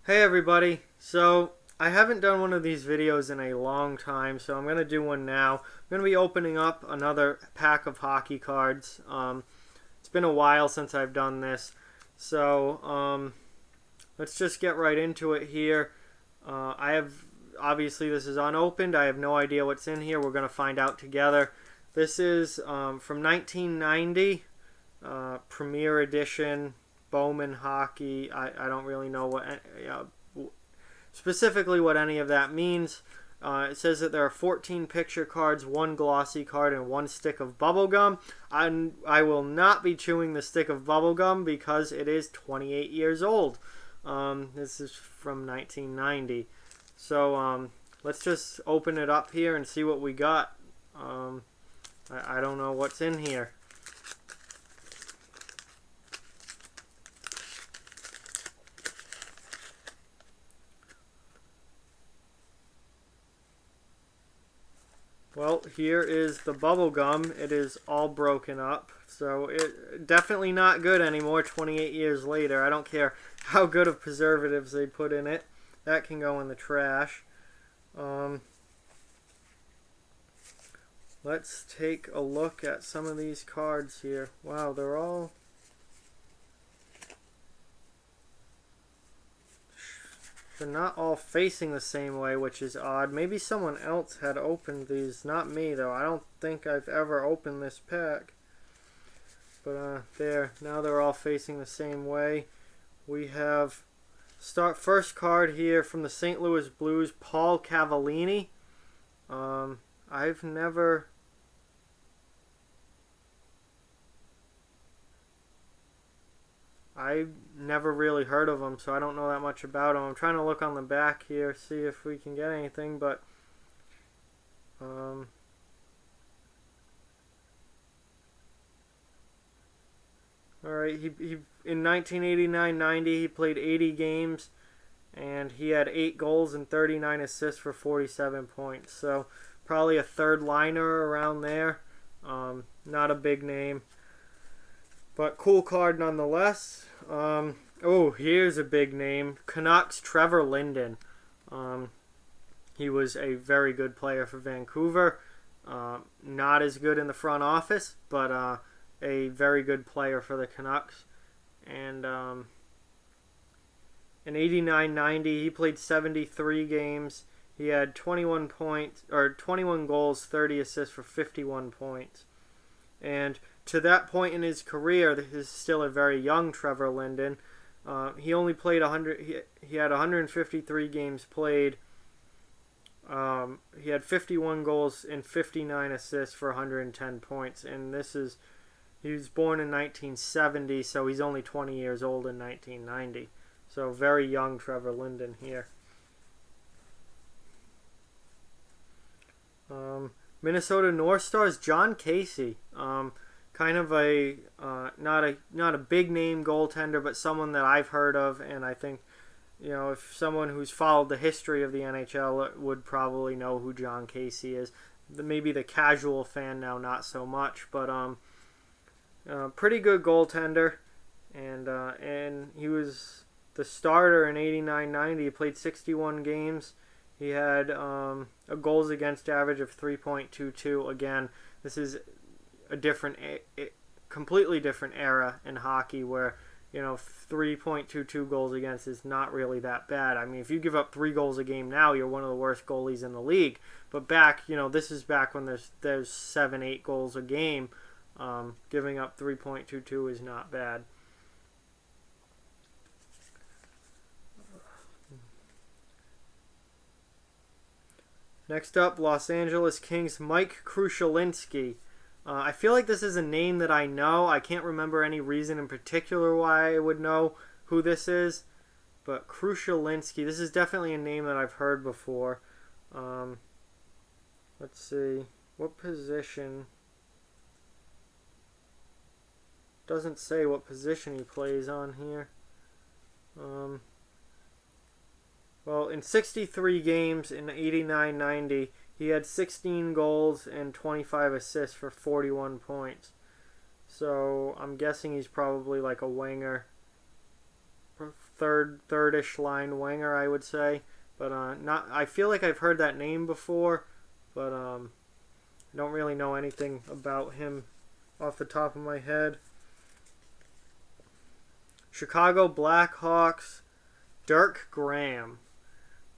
Hey everybody, so I haven't done one of these videos in a long time, so I'm going to do one now. I'm going to be opening up another pack of hockey cards. It's been a while since I've done this, so let's just get right into it here. Obviously this is unopened, I have no idea what's in here, we're going to find out together. This is from 1990, Premier Edition, Bowman Hockey. I don't really know specifically what any of that means. It says that there are 14 picture cards, one glossy card, and one stick of bubblegum. I will not be chewing the stick of bubblegum because it is 28 years old. This is from 1990. So let's just open it up here and see what we got. I don't know what's in here. Well, here is the bubble gum. It is all broken up. So it definitely not good anymore 28 years later. I don't care how good of preservatives they put in it. That can go in the trash. Um, let's take a look at some of these cards here. Wow, they're not all facing the same way, which is odd. Maybe someone else had opened these. Not me, though. I don't think I've ever opened this pack. But there. Now they're all facing the same way. We have first card here from the St. Louis Blues, Paul Cavallini. I've never... really heard of him, so I don't know that much about him. I'm trying to look on the back here, see if we can get anything, but all right. He in 1989-90 he played 80 games, and he had 8 goals and 39 assists for 47 points. So probably a third liner around there. Not a big name, but cool card nonetheless. Oh, here's a big name. Canucks Trevor Linden. He was a very good player for Vancouver. Not as good in the front office, but a very good player for the Canucks. And in 89-90, he played 73 games. He had 21 goals, 30 assists for 51 points. And to that point in his career, this is still a very young Trevor Linden. He only played 100. He had 153 games played. He had 51 goals and 59 assists for 110 points. And he was born in 1970, so he's only 20 years old in 1990. So very young Trevor Linden here. Minnesota North Stars John Casey. Kind of a not a big name goaltender, but someone that I've heard of, and I think if someone who's followed the history of the NHL would probably know who John Casey is. Maybe the casual fan now, not so much, but pretty good goaltender, and he was the starter in 89-90. He played 61 games. He had a goals against average of 3.22. Again, this is a completely different era in hockey where 3.22 goals against is not really that bad. I mean, if you give up 3 goals a game now, you're one of the worst goalies in the league. But back, this is back when there's 7-8 goals a game. Giving up 3.22 is not bad. Next up, Los Angeles Kings Mike Krushelinski. I feel like this is a name that I know. I can't remember any reason in particular why I would know who this is. But Krushelinski, this is definitely a name that I've heard before. Let's see. What position? Doesn't say what position he plays on here. Well, in 63 games in 89-90, he had 16 goals and 25 assists for 41 points. So I'm guessing he's probably like a winger. thirdish line winger, I would say. But not. I feel like I've heard that name before, but I don't really know anything about him off the top of my head. Chicago Blackhawks, Dirk Graham.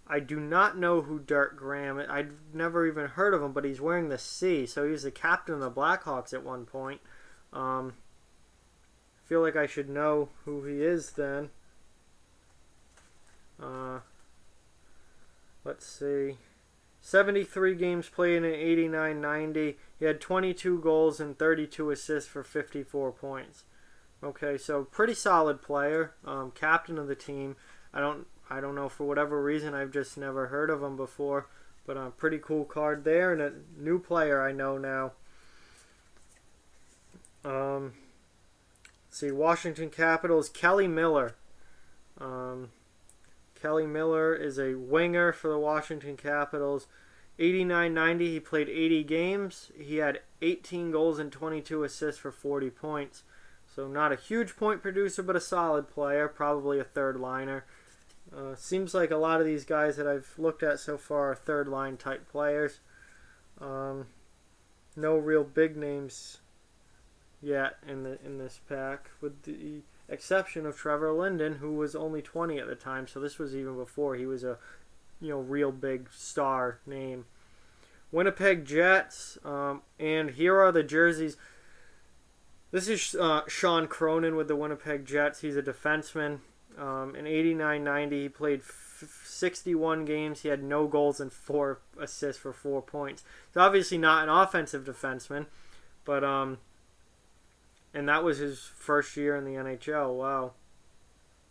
I do not know who Dirk Graham is. I've never even heard of him, but he's wearing the C, so he was the captain of the Blackhawks at one point. I feel like I should know who he is then. Let's see. 73 games played in 89-90. He had 22 goals and 32 assists for 54 points. Okay, so pretty solid player. Captain of the team. I don't know, for whatever reason, I've just never heard of him before. But a pretty cool card there, and a new player I know now. Let's see, Washington Capitals, Kelly Miller. Kelly Miller is a winger for the Washington Capitals. 89-90, he played 80 games. He had 18 goals and 22 assists for 40 points. So not a huge point producer, but a solid player, probably a third liner. Seems like a lot of these guys that I've looked at so far are third line type players. No real big names yet in this pack, with the exception of Trevor Linden, who was only 20 at the time. So this was even before he was a real big star name. Winnipeg Jets, and here are the jerseys. This is Sean Cronin with the Winnipeg Jets. He's a defenseman. In 89-90, he played 61 games. He had no goals and 4 assists for 4 points. He's obviously not an offensive defenseman, but and that was his first year in the NHL. Wow,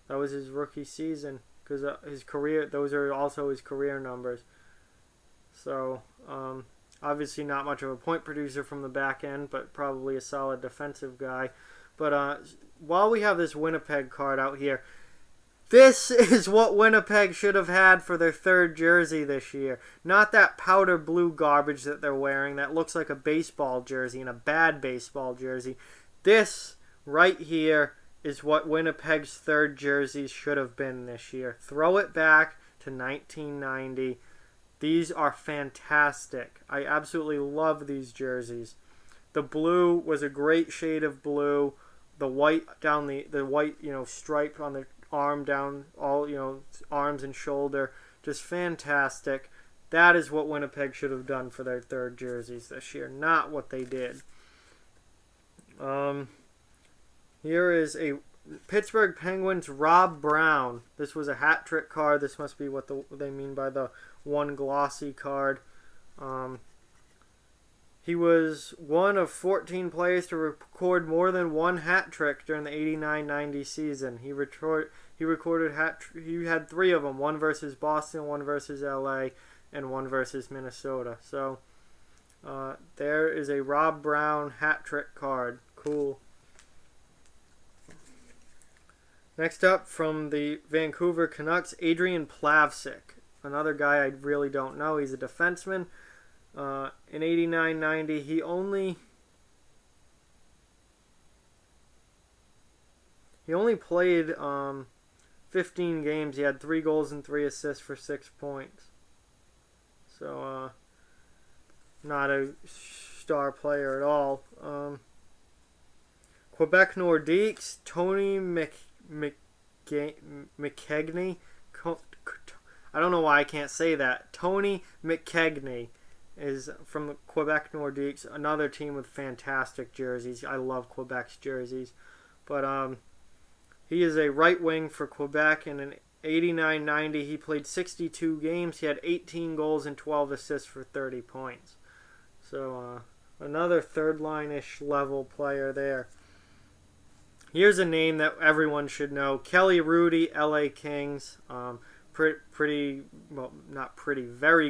that was his rookie season, because his career. Those are also his career numbers. So obviously not much of a point producer from the back end, but probably a solid defensive guy. But while we have this Winnipeg card out here, this is what Winnipeg should have had for their third jersey this year. Not that powder blue garbage that they're wearing that looks like a baseball jersey, and a bad baseball jersey. This right here is what Winnipeg's third jersey should have been this year. Throw it back to 1990. These are fantastic. I absolutely love these jerseys. The blue was a great shade of blue. The white down the white, stripe on the arm down all, arms and shoulder, just fantastic. That is what Winnipeg should have done for their third jerseys this year, not what they did. Here is a Pittsburgh Penguins Rob Brown. This was a hat trick card. This must be what they mean by the one glossy card. He was one of 14 players to record more than one hat trick during the 89-90 season. He had 3 of them, one versus Boston, one versus LA, and one versus Minnesota. So there is a Rob Brown hat trick card. Cool. Next up, from the Vancouver Canucks, Adrian Plavsic. Another guy I really don't know. He's a defenseman. In 89-90, he only played 15 games. He had 3 goals and 3 assists for 6 points. So not a star player at all. Quebec Nordiques, Tony McKegney. I don't know why I can't say that. Tony McKegney is from the Quebec Nordiques, another team with fantastic jerseys. I love Quebec's jerseys. But he is a right wing for Quebec, and in 89-90 he played 62 games. He had 18 goals and 12 assists for 30 points. So another third line-ish level player there. Here's a name that everyone should know. Kelly Hrudey, LA Kings. Very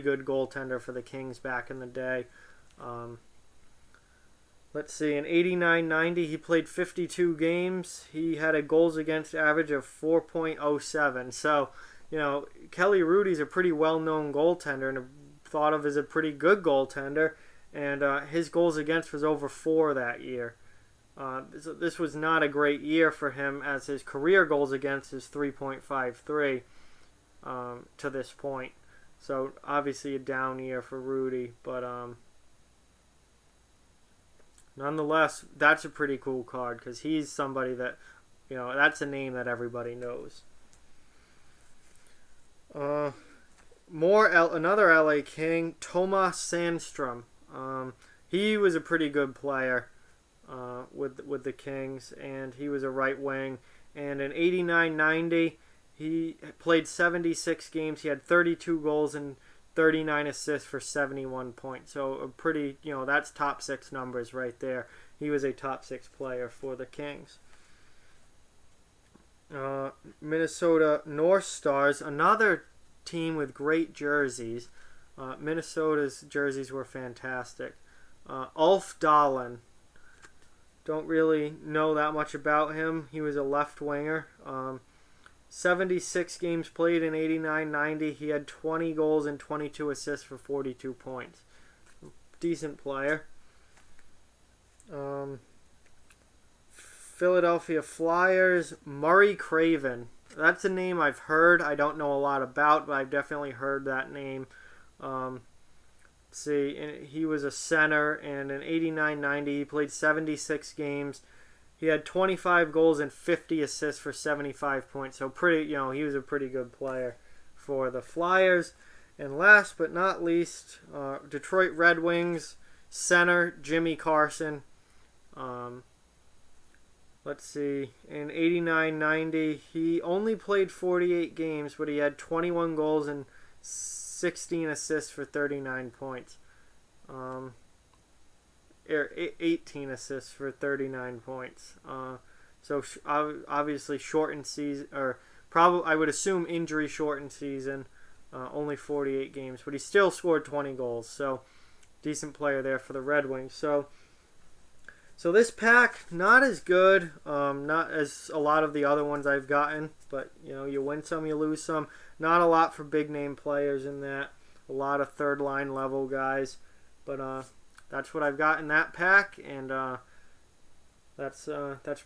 good goaltender for the Kings back in the day. Let's see, in 89-90 he played 52 games. He had a goals against average of 4.07. So, Kelly Hrudey's a pretty well-known goaltender and thought of as a pretty good goaltender. And his goals against was over 4 that year. This was not a great year for him, as his career goals against is 3.53 to this point. So obviously a down year for Rudy, but nonetheless, that's a pretty cool card because he's somebody that, that's a name that everybody knows. Another LA King, Tomas Sandstrom. He was a pretty good player with the Kings, and he was a right wing. And in 89-90, he played 76 games. He had 32 goals and 39 assists for 71 points. So a pretty, that's top 6 numbers right there. He was a top 6 player for the Kings. Minnesota North Stars, another team with great jerseys. Minnesota's jerseys were fantastic. Ulf Dahlen. Don't really know that much about him. He was a left winger. 76 games played in 89-90. He had 20 goals and 22 assists for 42 points. Decent player. Philadelphia Flyers, Murray Craven. That's a name I've heard. I don't know a lot about, but I've definitely heard that name. He was a center, and in 89-90, he played 76 games. He had 25 goals and 50 assists for 75 points. So he was a pretty good player for the Flyers. And last but not least, Detroit Red Wings center Jimmy Carson. Let's see. In 89-90, he only played 48 games, but he had 21 goals and 16 assists for 39 points. 18 assists for 39 points. So obviously shortened season, or probably I would assume injury shortened season. Only 48 games, but he still scored 20 goals. So decent player there for the Red Wings. So this pack, not as good, not as a lot of the other ones I've gotten, but you win some, you lose some. Not a lot for big name players in that. A lot of third line level guys, but that's what I've got in that pack, and that's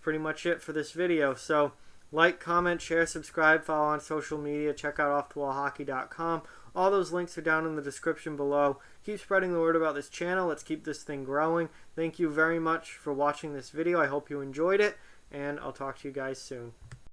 pretty much it for this video. So like, comment, share, subscribe, follow on social media, check out offthewallhockey.com. All those links are down in the description below. Keep spreading the word about this channel. Let's keep this thing growing. Thank you very much for watching this video. I hope you enjoyed it, and I'll talk to you guys soon.